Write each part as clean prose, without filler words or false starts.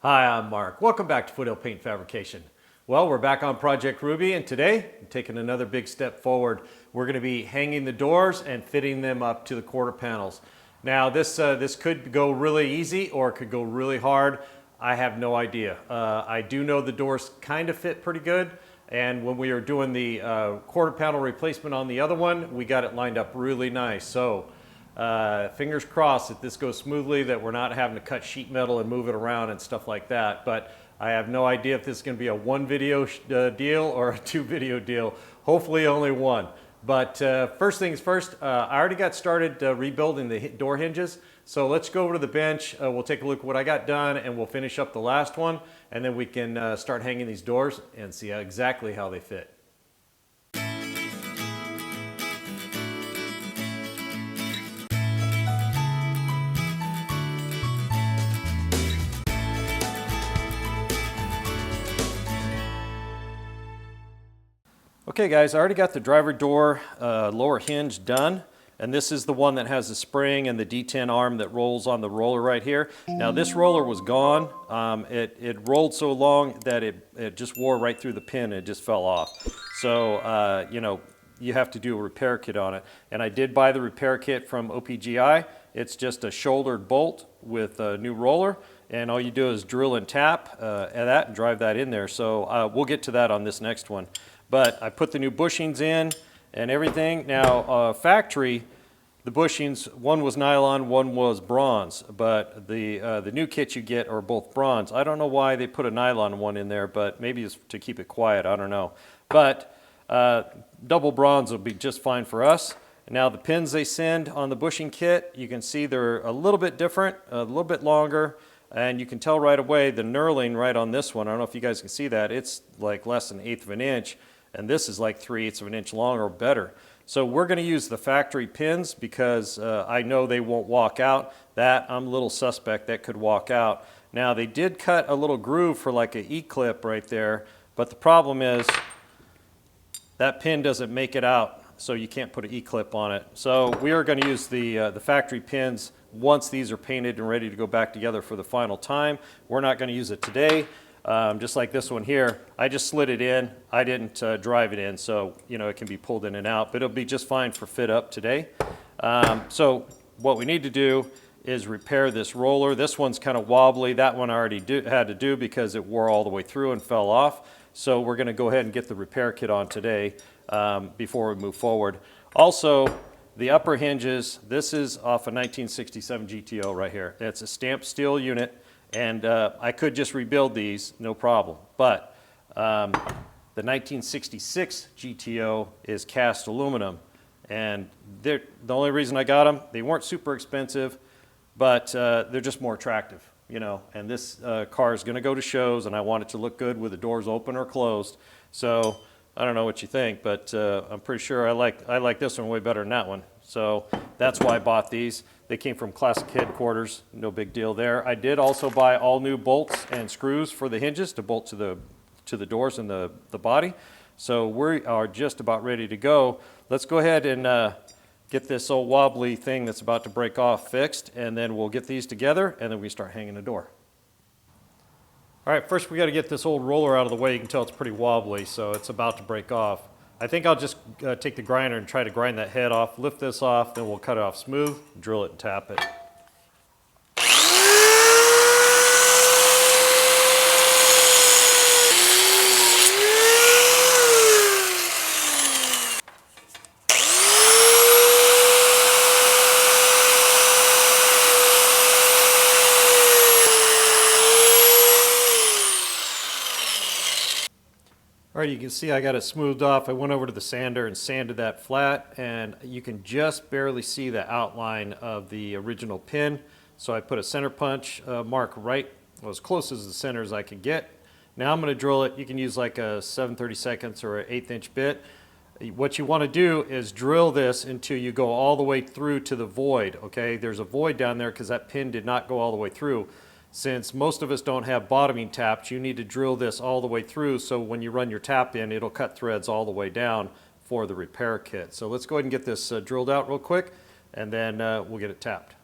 Hi, I'm Mark. Welcome back to Foothill Paint Fabrication. Well, we're back on Project Ruby, and today I'm taking another big step forward. We're going to be hanging the doors and fitting them up to the quarter panels. Now, this could go really easy or it could go really hard. I have no idea. I do know the doors kind of fit pretty good, and when we were doing the quarter panel replacement on the other one, we got it lined up really nice. So. Fingers crossed that this goes smoothly, that we're not having to cut sheet metal and move it around and stuff like that. But I have no idea if this is going to be a one video deal or a 2 video deal. Hopefully only one. But first things first, I already got started rebuilding the door hinges. So let's go over to the bench. We'll take a look at what I got done and we'll finish up the last one. And then we can start hanging these doors and see exactly how they fit. Okay guys, I already got the driver door lower hinge done, and this is the one that has the spring and the D10 arm that rolls on the roller right here. Now this roller was gone. It rolled so long that it just wore right through the pin and it just fell off. So you know, you have to do a repair kit on it. And I did buy the repair kit from OPGI. It's just a shouldered bolt with a new roller, and all you do is drill and tap at that and drive that in there. So we'll get to that on this next one. But I put the new bushings in and everything. Now, factory, the bushings, one was nylon, one was bronze. But the new kits you get are both bronze. I don't know why they put a nylon one in there, but maybe it's to keep it quiet. I don't know. But double bronze will be just fine for us. Now, the pins they send on the bushing kit, you can see they're a little bit different, a little bit longer. And you can tell right away the knurling right on this one. I don't know if you guys can see that. It's like less than 1/8 of an inch. And this is like 3/8 of an inch long or better. So we're going to use the factory pins because I know they won't walk out. That, I'm a little suspect that could walk out. Now they did cut a little groove for like an E-clip right there, but the problem is that pin doesn't make it out, so you can't put an E-clip on it. So we are going to use the factory pins once these are painted and ready to go back together for the final time. We're not going to use it today. Just like this one here, I just slid it in. I didn't drive it in, so you know it can be pulled in and out, but it'll be just fine for fit up today. So what we need to do is repair this roller. This one's kind of wobbly. That one I already had to do because it wore all the way through and fell off. So we're going to go ahead and get the repair kit on today before we move forward. Also, the upper hinges, this is off a 1967 GTO right here. It's a stamped steel unit. And I could just rebuild these, no problem. But the 1966 GTO is cast aluminum. And the only reason I got them, they weren't super expensive, but they're just more attractive, you know. And this car is going to go to shows, and I want it to look good with the doors open or closed. So I don't know what you think, but I'm pretty sure I like this one way better than that one. So that's why I bought these. They came from Classic Headquarters, no big deal there. I did also buy all new bolts and screws for the hinges to bolt to the doors and the body. So we are just about ready to go. Let's go ahead and get this old wobbly thing that's about to break off fixed, and then we'll get these together, and then we start hanging the door. All right, first we got to get this old roller out of the way. You can tell it's pretty wobbly, so it's about to break off. I think I'll just take the grinder and try to grind that head off, lift this off, then we'll cut it off smooth, drill it and tap it. All right, you can see I got it smoothed off. I went over to the sander and sanded that flat, and you can just barely see the outline of the original pin. So I put a center punch mark right, well, as close as the center as I could get. Now I'm going to drill it. You can use like a 7/32 or an 1/8 inch bit. What you want to do is drill this until you go all the way through to the void, okay? There's a void down there because that pin did not go all the way through. Since most of us don't have bottoming taps, you need to drill this all the way through so when you run your tap in, it'll cut threads all the way down for the repair kit. So let's go ahead and get this drilled out real quick, and then we'll get it tapped.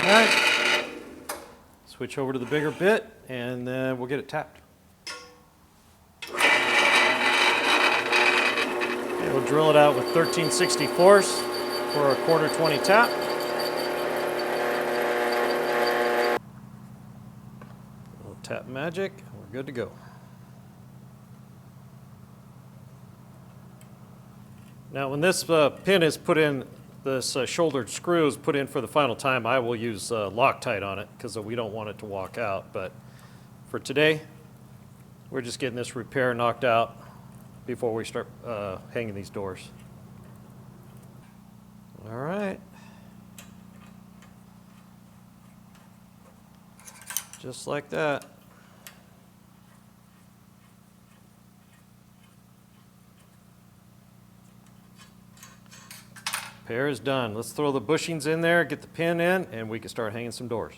right. Switch over to the bigger bit, and then we'll get it tapped. Okay, we'll drill it out with 13/64 for a 1/4 20 tap. Little tap magic, we're good to go. Now when this pin is put in, this shouldered screw is put in for the final time, I will use Loctite on it because we don't want it to walk out. But for today, we're just getting this repair knocked out before we start hanging these doors. All right. Just like that. Pair is done. Let's throw the bushings in there, get the pin in, and we can start hanging some doors.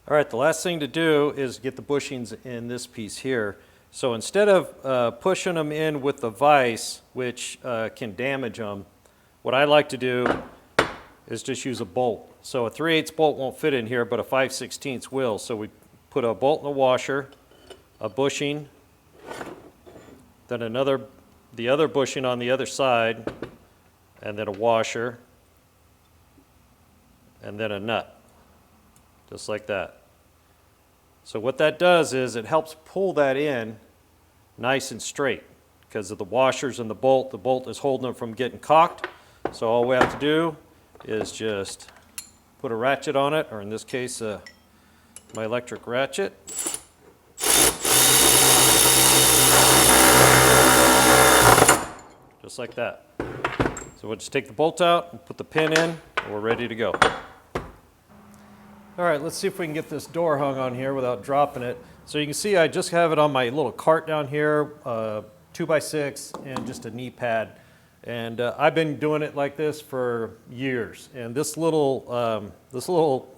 All right, the last thing to do is get the bushings in this piece here. So instead of pushing them in with the vise, which can damage them, what I like to do is just use a bolt. So a 3/8 bolt won't fit in here, but a 5/16 will. So we put a bolt in the washer, a bushing, then the other bushing on the other side, and then a washer, and then a nut, just like that. So what that does is it helps pull that in nice and straight because of the washers and the bolt. The bolt is holding them from getting cocked. So all we have to do is just put a ratchet on it, or in this case, my electric ratchet. Just like that. So we'll just take the bolt out and put the pin in, and we're ready to go. All right, let's see if we can get this door hung on here without dropping it. So you can see I just have it on my little cart down here, 2x6 and just a knee pad. And I've been doing it like this for years. And this little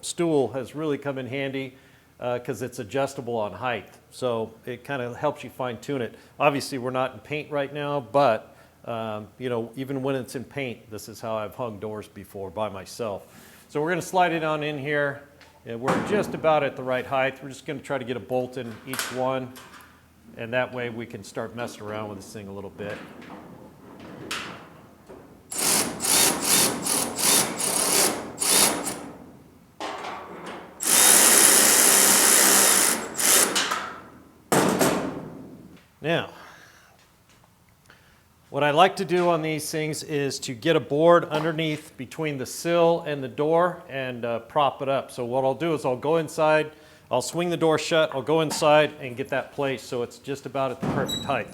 stool has really come in handy because it's adjustable on height. So it kind of helps you fine tune it. Obviously we're not in paint right now, but you know, even when it's in paint, this is how I've hung doors before by myself. So we're going to slide it on in here. And we're just about at the right height. We're just going to try to get a bolt in each one, and that way we can start messing around with this thing a little bit. Now, what I like to do on these things is to get a board underneath between the sill and the door and prop it up. So what I'll do is I'll go inside, I'll swing the door shut, I'll go inside and get that placed so it's just about at the perfect height.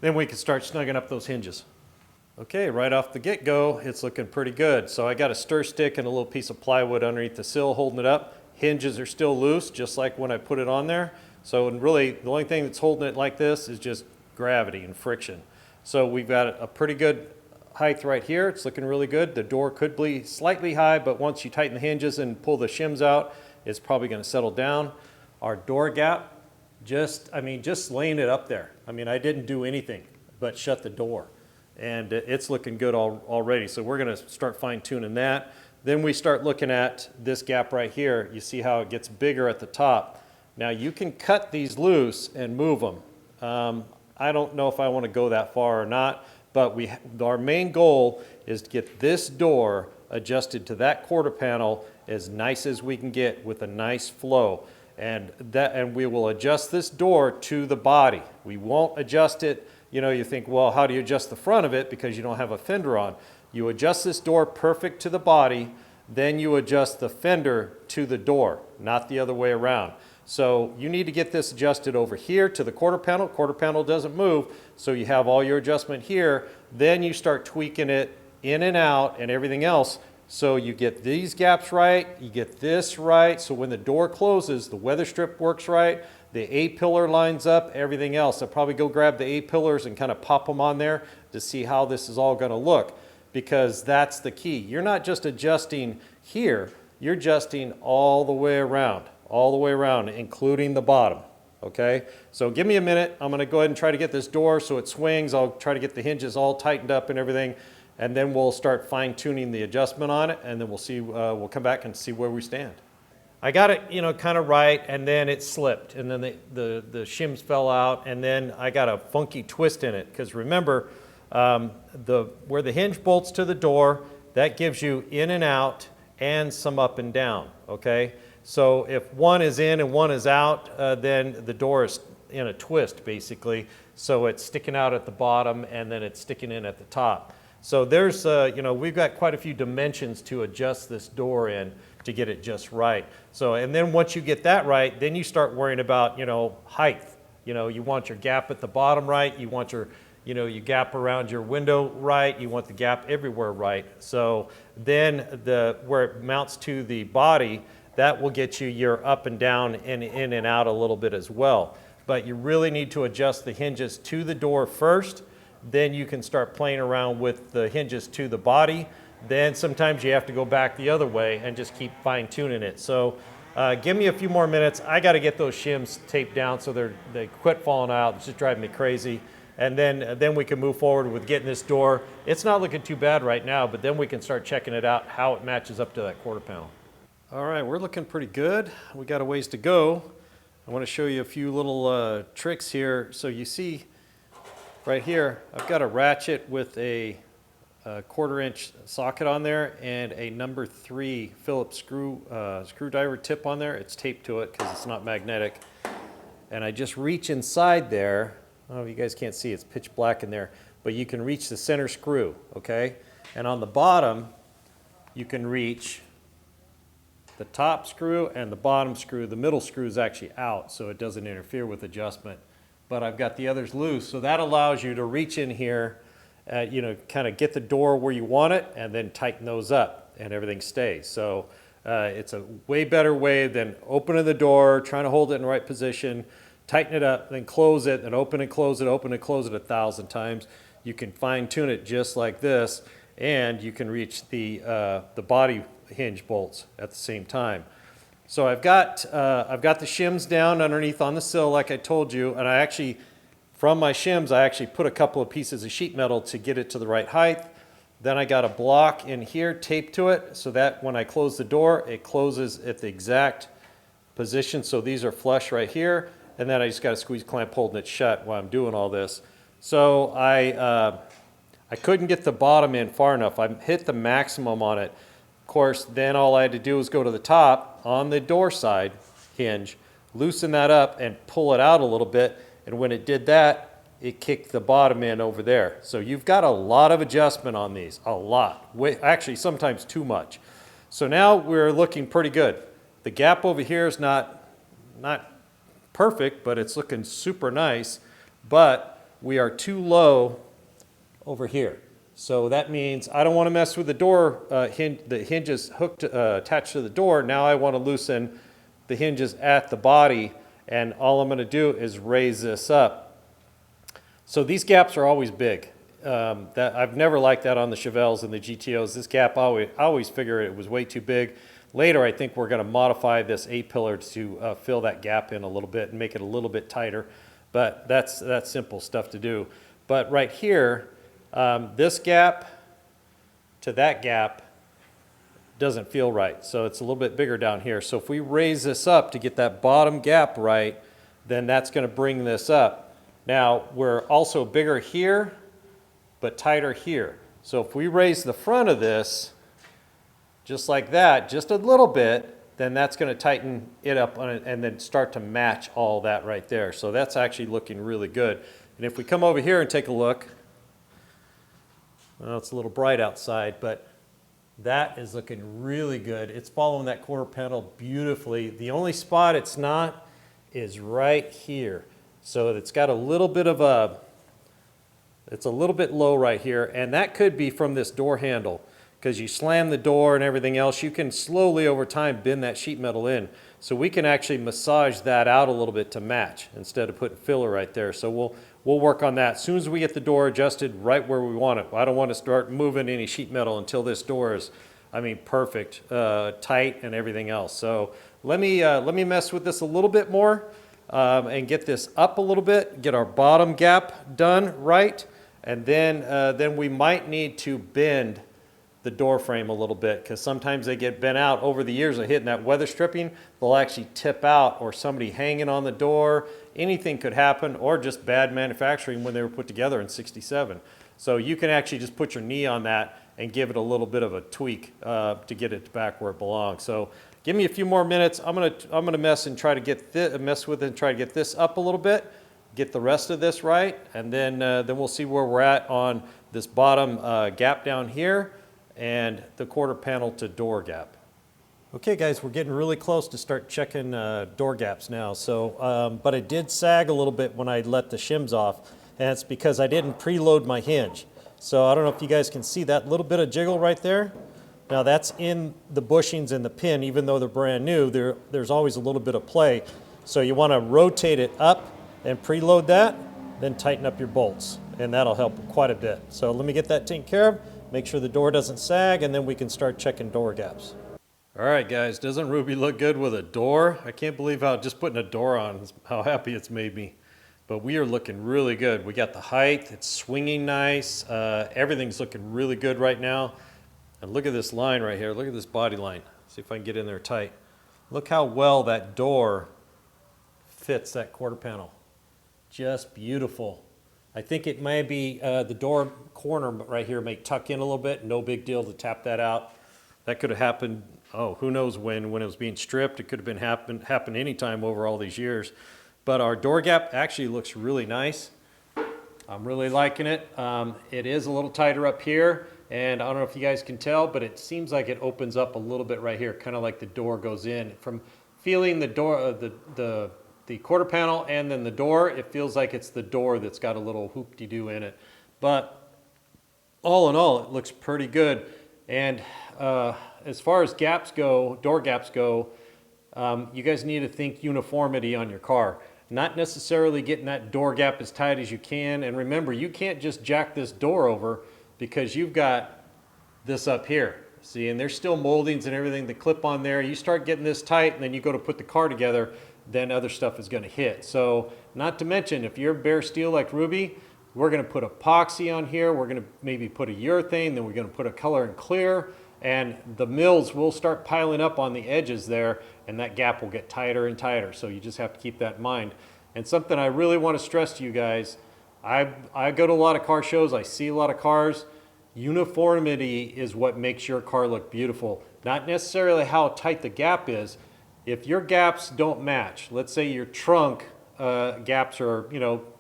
Then we can start snugging up those hinges. Okay, right off the get-go, it's looking pretty good. So I got a stir stick and a little piece of plywood underneath the sill holding it up. Hinges are still loose, just like when I put it on there. So really, the only thing that's holding it like this is just gravity and friction. So we've got a pretty good height right here. It's looking really good. The door could be slightly high, but once you tighten the hinges and pull the shims out, it's probably going to settle down. Our door gap, just laying it up there. I mean, I didn't do anything but shut the door. And it's looking good already. So we're going to start fine tuning that. Then we start looking at this gap right here. You see how it gets bigger at the top. Now you can cut these loose and move them. I don't know if I want to go that far or not, but our main goal is to get this door adjusted to that quarter panel as nice as we can get with a nice flow. And we will adjust this door to the body. We won't adjust it, you know, you think, well, how do you adjust the front of it because you don't have a fender on? You adjust this door perfect to the body, then you adjust the fender to the door, not the other way around. So you need to get this adjusted over here to the quarter panel. Quarter panel doesn't move, so you have all your adjustment here. Then you start tweaking it in and out and everything else. So you get these gaps right, you get this right. So when the door closes, the weather strip works right, the A-pillar lines up, everything else. I'll probably go grab the A-pillars and kind of pop them on there to see how this is all going to look, because that's the key. You're not just adjusting here, you're adjusting all the way around, including the bottom, okay? So give me a minute. I'm going to go ahead and try to get this door so it swings. I'll try to get the hinges all tightened up and everything, and then we'll start fine tuning the adjustment on it, and then we'll see, we'll come back and see where we stand. I got it, you know, kind of right, and then it slipped, and then the shims fell out, and then I got a funky twist in it, because remember, where the hinge bolts to the door, that gives you in and out and some up and down, okay? So if one is in and one is out, then the door is in a twist, basically. So it's sticking out at the bottom, and then it's sticking in at the top. So there's, you know, we've got quite a few dimensions to adjust this door in to get it just right. So, and then once you get that right, then you start worrying about, you know, height. You know, you want your gap at the bottom right, you want your, you know, you gap around your window right, you want the gap everywhere right. So then where it mounts to the body, that will get you your up and down and in and out a little bit as well. But you really need to adjust the hinges to the door first, then you can start playing around with the hinges to the body. Then sometimes you have to go back the other way and just keep fine tuning it. So give me a few more minutes. I got to get those shims taped down so they quit falling out. It's just driving me crazy. And then we can move forward with getting this door. It's not looking too bad right now, but then we can start checking it out, how it matches up to that quarter panel. All right, we're looking pretty good. We got a ways to go. I want to show you a few little tricks here. So you see right here, I've got a ratchet with a 1/4 inch socket on there and a number 3 Phillips screwdriver tip on there. It's taped to it because it's not magnetic. And I just reach inside there. Oh, you guys can't see, it's pitch black in there, but you can reach the center screw, okay? And on the bottom, you can reach the top screw and the bottom screw. The middle screw is actually out, so it doesn't interfere with adjustment. But I've got the others loose, so that allows you to reach in here, you know, kind of get the door where you want it, and then tighten those up, and everything stays. So it's a way better way than opening the door, trying to hold it in the right position, tighten it up, then close it, and open and close it 1,000 times. You can fine tune it just like this, and you can reach the body hinge bolts at the same time. So I've got the shims down underneath on the sill like I told you, and I actually, from my shims, I actually put a couple of pieces of sheet metal to get it to the right height. Then I got a block in here taped to it so that when I close the door, it closes at the exact position. So these are flush right here, and then I just got a squeeze clamp holding it shut while I'm doing all this. So I couldn't get the bottom in far enough. I hit the maximum on it. Of course, then all I had to do was go to the top on the door side hinge, loosen that up and pull it out a little bit. And when it did that, it kicked the bottom in over there. So you've got a lot of adjustment on these, a lot. Actually, sometimes too much. So now we're looking pretty good. The gap over here is not perfect, but it's looking super nice. But we are too low over here. So that means I don't want to mess with the door, the hinges hooked, attached to the door. Now I want to loosen the hinges at the body, and all I'm going to do is raise this up. So these gaps are always big. I've never liked that on the Chevelles and the GTOs. This gap, I always figure it was way too big. Later, I think we're going to modify this A-pillar to fill that gap in a little bit and make it a little bit tighter. But that's simple stuff to do. But right here, this gap to that gap doesn't feel right. So it's a little bit bigger down here. So if we raise this up to get that bottom gap right, then that's going to bring this up. Now, we're also bigger here, but tighter here. So if we raise the front of this just like that, just a little bit, then that's going to tighten it up on it and then start to match all that right there. So that's actually looking really good. And if we come over here and take a look, well, it's a little bright outside, but that is looking really good. It's following that quarter panel beautifully. The only spot it's not is right here. So it's got a little bit of it's a little bit low right here, and that could be from this door handle. Because you slam the door and everything else, you can slowly over time bend that sheet metal in. So we can actually massage that out a little bit to match instead of putting filler right there. So we'll work on that. As soon as we get the door adjusted right where we want it. I don't want to start moving any sheet metal until this door is, I mean, perfect, tight and everything else. So let me mess with this a little bit more and get this up a little bit, get our bottom gap done right. And then we might need to bend the door frame a little bit, because sometimes they get bent out over the years of hitting that weather stripping. They'll actually tip out, or somebody hanging on the door. Anything could happen, or just bad manufacturing when they were put together in '67. So you can actually just put your knee on that and give it a little bit of a tweak to get it back where it belongs. So give me a few more minutes. I'm gonna mess with it and try to get this up a little bit, get the rest of this right, and then we'll see where we're at on this bottom gap down here and the quarter panel to door gap. Okay guys, we're getting really close to start checking door gaps now. So, but it did sag a little bit when I let the shims off, and it's because I didn't preload my hinge. So I don't know if you guys can see that little bit of jiggle right there. Now that's in the bushings and the pin. Even though they're brand new, there's always a little bit of play. So you want to rotate it up and preload that, then tighten up your bolts, and that'll help quite a bit. So let me get that taken care of. Make sure the door doesn't sag, and then we can start checking door gaps. All right, guys, doesn't Ruby look good with a door? I can't believe how just putting a door on, how happy it's made me. But we are looking really good. We got the height, it's swinging nice. Everything's looking really good right now. And look at this line right here. Look at this body line. See if I can get in there tight. Look how well that door fits that quarter panel. Just beautiful. I think it may be the door corner right here may tuck in a little bit. No big deal to tap that out. That could have happened, oh, who knows when it was being stripped. It could have been happened anytime over all these years. But our door gap actually looks really nice. I'm really liking it. It is a little tighter up here, and I don't know if you guys can tell, but it seems like it opens up a little bit right here, kind of like the door goes in. From feeling the door, the quarter panel and then the door, it feels like it's the door that's got a little hoop-de-doo in it. But all in all, it looks pretty good. And as far as gaps go, door gaps go, you guys need to think uniformity on your car. Not necessarily getting that door gap as tight as you can. And remember, you can't just jack this door over because you've got this up here. See, and there's still moldings and everything that clip on there. You start getting this tight and then you go to put the car together, then other stuff is going to hit. So not to mention, if you're bare steel like Ruby, we're going to put epoxy on here. We're going to maybe put a urethane, then we're going to put a color and clear, and the mills will start piling up on the edges there, and that gap will get tighter and tighter. So you just have to keep that in mind. And something I really want to stress to you guys, I go to a lot of car shows, I see a lot of cars. Uniformity is what makes your car look beautiful. Not necessarily how tight the gap is. If your gaps don't match, let's say your trunk gaps are,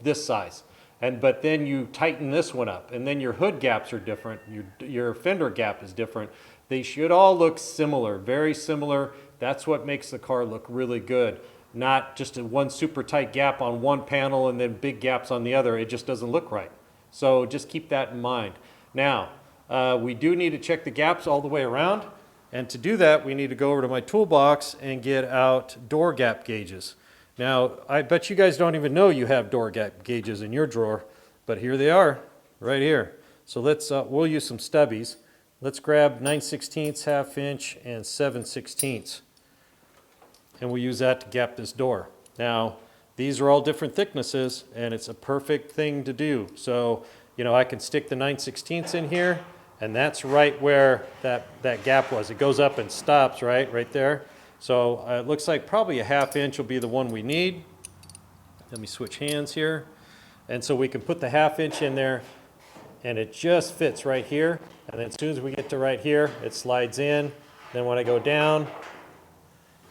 this size, but then you tighten this one up, and then your hood gaps are different, your fender gap is different. They should all look similar, very similar. That's what makes the car look really good. Not just a one super tight gap on one panel and then big gaps on the other. It just doesn't look right. So just keep that in mind. Now, we do need to check the gaps all the way around. And to do that, we need to go over to my toolbox and get out door gap gauges. Now, I bet you guys don't even know you have door gap gauges in your drawer, but here they are, right here. So we'll use some stubbies. Let's grab 9/16, ½ inch, and 7/16. And we'll use that to gap this door. Now, these are all different thicknesses, and it's a perfect thing to do. So, I can stick the 9/16 in here, and that's right where that gap was. It goes up and stops right there. So it looks like probably a ½ inch will be the one we need. Let me switch hands here. And so we can put the ½ inch in there, and it just fits right here. And then as soon as we get to right here, it slides in. Then when I go down,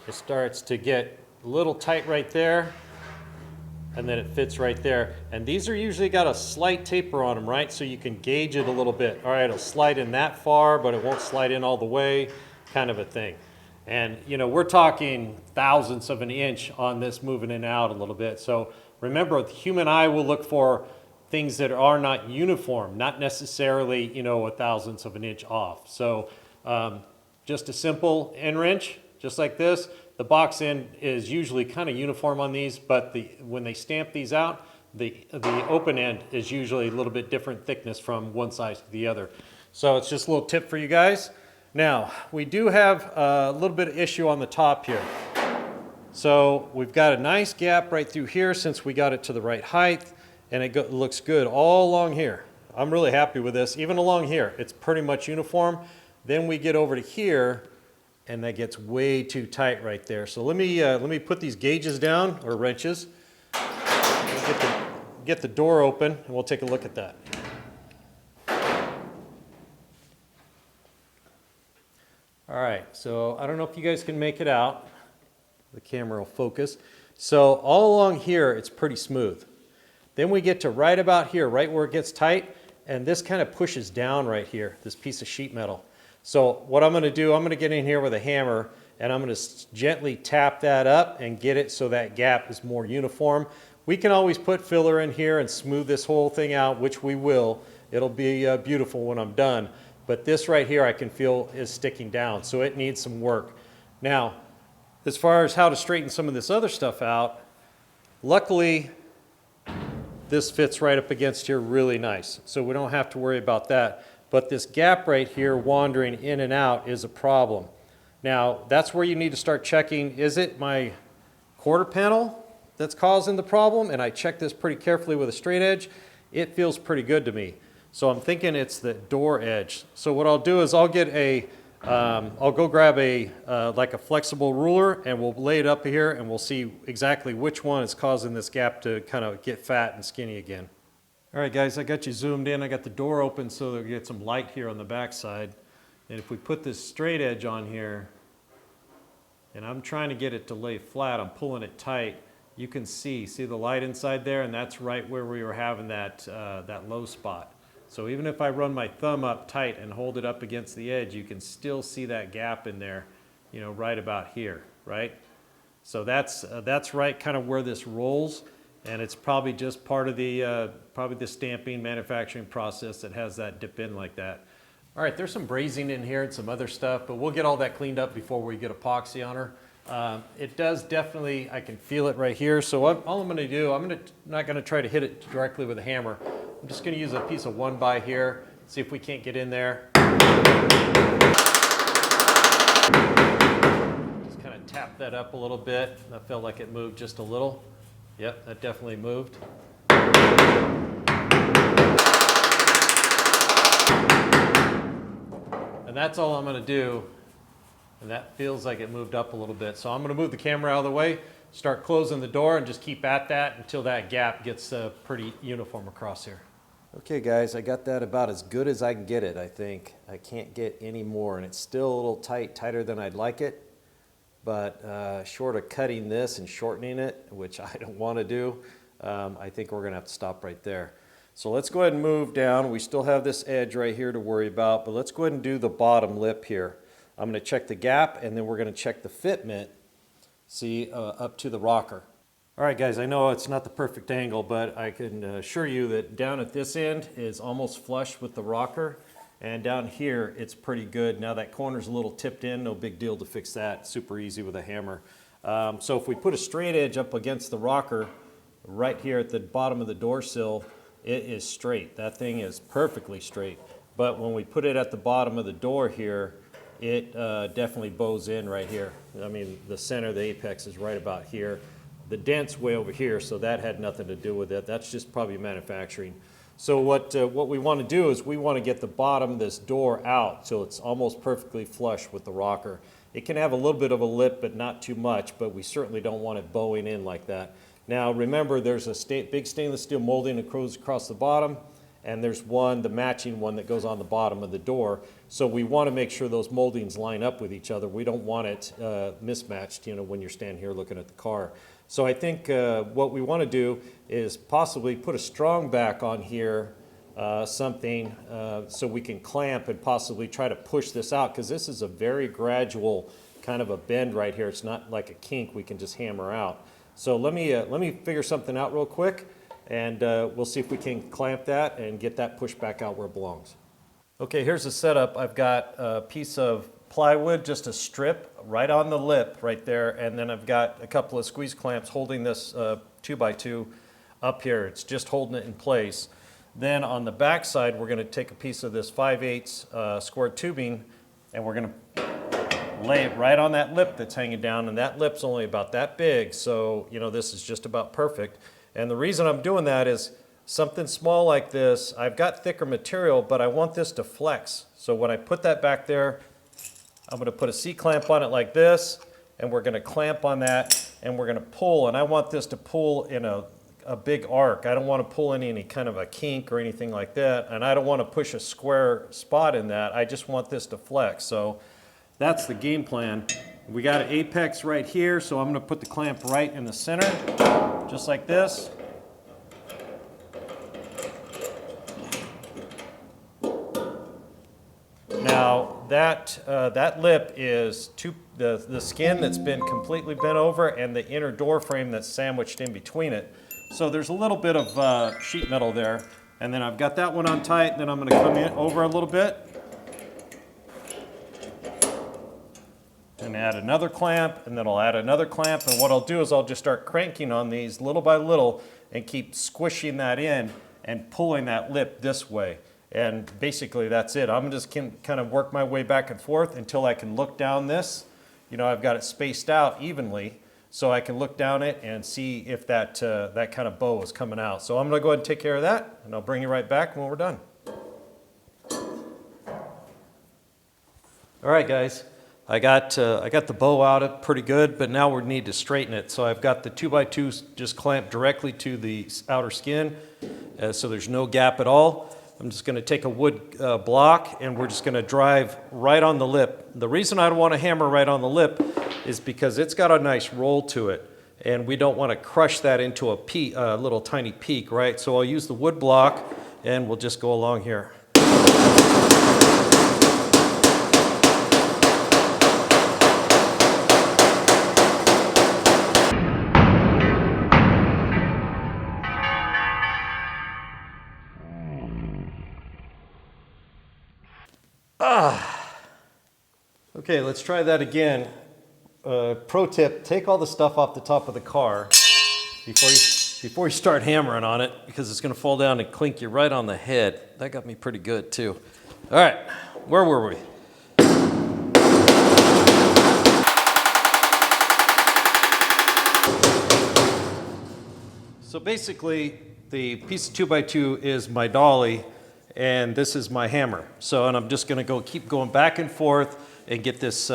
it starts to get a little tight right there, and then it fits right there. And these are usually got a slight taper on them, right? So you can gauge it a little bit. All right, it'll slide in that far, but it won't slide in all the way, kind of a thing. And we're talking thousandths of an inch on this moving in and out a little bit. So remember, the human eye will look for things that are not uniform, not necessarily, a thousandths of an inch off. So just a simple end wrench, just like this. The box end is usually kind of uniform on these, but when they stamp these out, the open end is usually a little bit different thickness from one side to the other. So it's just a little tip for you guys. Now, we do have a little bit of issue on the top here. So we've got a nice gap right through here since we got it to the right height, and it looks good all along here. I'm really happy with this. Even along here, it's pretty much uniform. Then we get over to here, and that gets way too tight right there. So let me put these gauges down, or wrenches. Get the door open, and we'll take a look at that. All right, so I don't know if you guys can make it out. The camera will focus. So all along here, it's pretty smooth. Then we get to right about here, right where it gets tight, and this kind of pushes down right here, this piece of sheet metal. So what I'm gonna do, I'm gonna get in here with a hammer, and I'm gonna gently tap that up and get it so that gap is more uniform. We can always put filler in here and smooth this whole thing out, which we will. It'll be beautiful when I'm done. But this right here I can feel is sticking down, so it needs some work. Now, as far as how to straighten some of this other stuff out, luckily this fits right up against here really nice, so we don't have to worry about that. But this gap right here wandering in and out is a problem. Now, that's where you need to start checking, is it my quarter panel that's causing the problem? And I checked this pretty carefully with a straight edge. It feels pretty good to me. So I'm thinking it's the door edge. So what I'll do is I'll get a, I'll go grab a, like a flexible ruler, and we'll lay it up here, and we'll see exactly which one is causing this gap to kind of get fat and skinny again. All right, guys, I got you zoomed in. I got the door open so that we get some light here on the back side. And if we put this straight edge on here, and I'm trying to get it to lay flat, I'm pulling it tight, you can see the light inside there, and that's right where we were having that, that low spot. So even if I run my thumb up tight and hold it up against the edge, you can still see that gap in there, you know, right about here, right? So that's right kind of where this rolls, and it's probably just part of the stamping manufacturing process that has that dip in like that. All right, there's some brazing in here and some other stuff, but we'll get all that cleaned up before we get epoxy on her. It does definitely, I can feel it right here. So all I'm gonna do, not gonna try to hit it directly with a hammer. I'm just gonna use a piece of 1x here, see if we can't get in there. Just kind of tap that up a little bit. I felt like it moved just a little. Yep, that definitely moved. And that's all I'm gonna do. And that feels like it moved up a little bit. So I'm gonna move the camera out of the way, start closing the door, and just keep at that until that gap gets pretty uniform across here. Okay guys, I got that about as good as I can get it, I think. I can't get any more, and it's still a little tight, tighter than I'd like it. But short of cutting this and shortening it, which I don't wanna do, I think we're gonna have to stop right there. So let's go ahead and move down. We still have this edge right here to worry about, but let's go ahead and do the bottom lip here. I'm gonna check the gap, and then we're gonna check the fitment, see, up to the rocker. All right, guys, I know it's not the perfect angle, but I can assure you that down at this end is almost flush with the rocker, and down here it's pretty good. Now that corner's a little tipped in, no big deal to fix that, super easy with a hammer. So if we put a straight edge up against the rocker, right here at the bottom of the door sill, it is straight. That thing is perfectly straight. But when we put it at the bottom of the door here, it definitely bows in right here. I mean, the center of the apex is right about here. The dent's way over here, so that had nothing to do with it. That's just probably manufacturing. So what we want to do is we want to get the bottom of this door out so it's almost perfectly flush with the rocker. It can have a little bit of a lip, but not too much, but we certainly don't want it bowing in like that. Now remember, there's a big stainless steel molding that goes across the bottom, and there's the matching one that goes on the bottom of the door. So we want to make sure those moldings line up with each other. We don't want it mismatched, you know, when you're standing here looking at the car. So I think what we want to do is possibly put a strong back on here, something, so we can clamp and possibly try to push this out, because this is a very gradual kind of a bend right here. It's not like a kink we can just hammer out. So let me figure something out real quick, and we'll see if we can clamp that and get that pushed back out where it belongs. Okay, here's the setup. I've got a piece of plywood, just a strip right on the lip right there, and then I've got a couple of squeeze clamps holding this 2x2 up here. It's just holding it in place. Then on the back side, we're going to take a piece of this 5/8 square tubing, and we're going to lay it right on that lip that's hanging down, and that lip's only about that big, so you know this is just about perfect. And the reason I'm doing that is something small like this, I've got thicker material, but I want this to flex. So when I put that back there, I'm going to put a C-clamp on it like this, and we're going to clamp on that, and we're going to pull, and I want this to pull in a big arc. I don't want to pull in any kind of a kink or anything like that, and I don't want to push a square spot in that. I just want this to flex. So that's the game plan. We got an apex right here, so I'm going to put the clamp right in the center, just like this. Now that lip is the skin that's been completely bent over and the inner door frame that's sandwiched in between it. So there's a little bit of sheet metal there. And then I've got that one on tight, then I'm going to come in over a little bit and add another clamp, and then I'll add another clamp, and what I'll do is I'll just start cranking on these little by little and keep squishing that in and pulling that lip this way. And basically that's it. I'm just kind of work my way back and forth until I can look down this. You know, I've got it spaced out evenly, so I can look down it and see if that kind of bow is coming out. So I'm going to go ahead and take care of that, and I'll bring you right back when we're done. All right, guys. I got the bow out pretty good, but now we need to straighten it. So I've got the 2x2 just clamped directly to the outer skin, so there's no gap at all. I'm just going to take a wood block, and we're just going to drive right on the lip. The reason I don't want to hammer right on the lip is because it's got a nice roll to it, and we don't want to crush that into a little tiny peak, right? So I'll use the wood block, and we'll just go along here. Okay, let's try that again. Pro tip, take all the stuff off the top of the car before you start hammering on it, because it's going to fall down and clink you right on the head. That got me pretty good too. All right, where were we? So basically, the piece of 2x2 is my dolly, and this is my hammer. So, and I'm just going to keep going back and forth and get this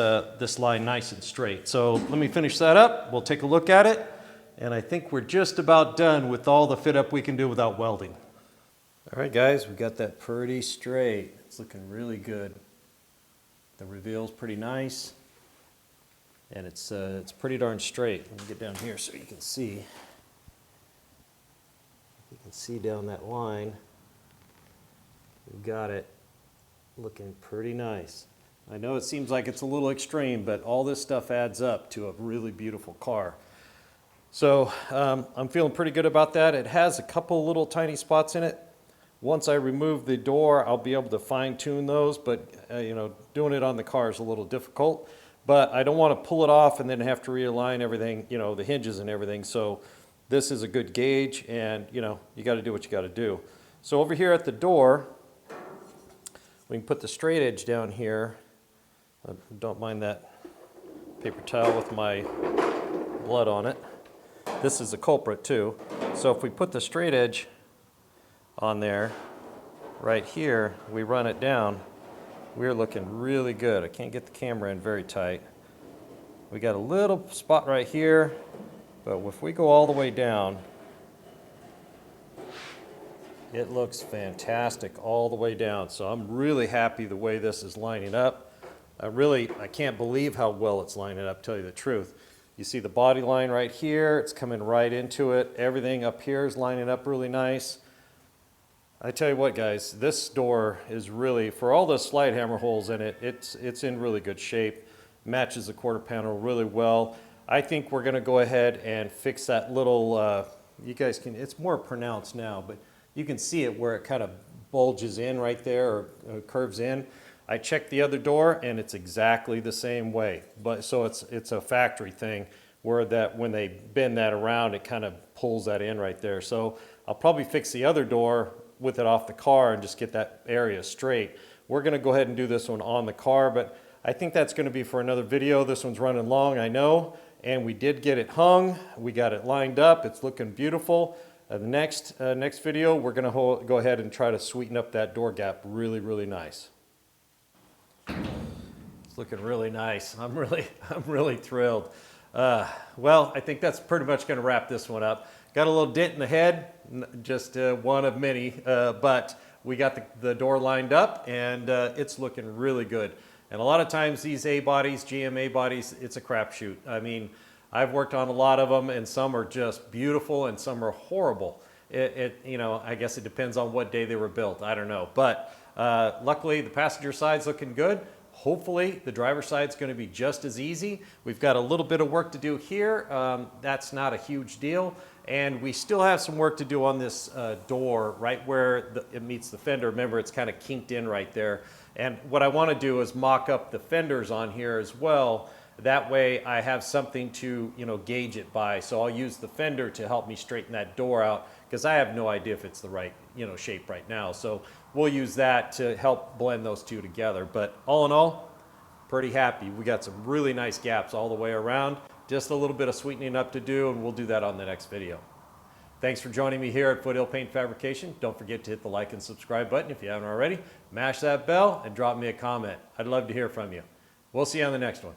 line nice and straight. So let me finish that up. We'll take a look at it, and I think we're just about done with all the fit up we can do without welding. All right, guys, we got that pretty straight. It's looking really good. The reveal's pretty nice, and it's pretty darn straight. Let me get down here so you can see. You can see down that line. We've got it looking pretty nice. I know it seems like it's a little extreme, but all this stuff adds up to a really beautiful car. So I'm feeling pretty good about that. It has a couple little tiny spots in it. Once I remove the door, I'll be able to fine tune those, but you know, doing it on the car is a little difficult. But I don't want to pull it off and then have to realign everything, you know, the hinges and everything. So this is a good gauge, and you know, you got to do what you got to do. So over here at the door, we can put the straight edge down here. Don't mind that paper towel with my blood on it. This is a culprit too. So if we put the straight edge on there, right here, we run it down, we're looking really good. I can't get the camera in very tight. We got a little spot right here, but if we go all the way down, it looks fantastic all the way down. So I'm really happy the way this is lining up. I can't believe how well it's lining up, to tell you the truth. You see the body line right here, it's coming right into it. Everything up here is lining up really nice. I tell you what, guys, this door is really, for all the slide hammer holes in it, it's in really good shape. Matches the quarter panel really well. I think we're gonna go ahead and fix that little, you guys can, it's more pronounced now, but you can see it where it kind of bulges in right there, or curves in. I checked the other door, and it's exactly the same way. But so it's a factory thing where that when they bend that around, it kind of pulls that in right there. So I'll probably fix the other door with it off the car and just get that area straight. We're going to go ahead and do this one on the car, but I think that's going to be for another video. This one's running long, I know, and we did get it hung. We got it lined up. It's looking beautiful. The next video, we're going to go ahead and try to sweeten up that door gap really, really nice. It's looking really nice. I'm really thrilled. Well, I think that's pretty much going to wrap this one up. Got a little dent in the head, just one of many, but we got the door lined up, and it's looking really good. And a lot of times these A-bodies, GM A-bodies, it's a crapshoot. I mean, I've worked on a lot of them, and some are just beautiful and some are horrible. You know, I guess it depends on what day they were built. I don't know. But luckily, the passenger side's looking good. Hopefully, the driver's side's going to be just as easy. We've got a little bit of work to do here. That's not a huge deal. And we still have some work to do on this door right where it meets the fender. Remember, it's kind of kinked in right there. And what I want to do is mock up the fenders on here as well. That way I have something to, you know, gauge it by. So I'll use the fender to help me straighten that door out, because I have no idea if it's the right, you know, shape right now. So we'll use that to help blend those two together. But all in all, pretty happy. We got some really nice gaps all the way around. Just a little bit of sweetening up to do, and we'll do that on the next video. Thanks for joining me here at Foothill Paint Fabrication. Don't forget to hit the like and subscribe button if you haven't already. Mash that bell and drop me a comment. I'd love to hear from you. We'll see you on the next one.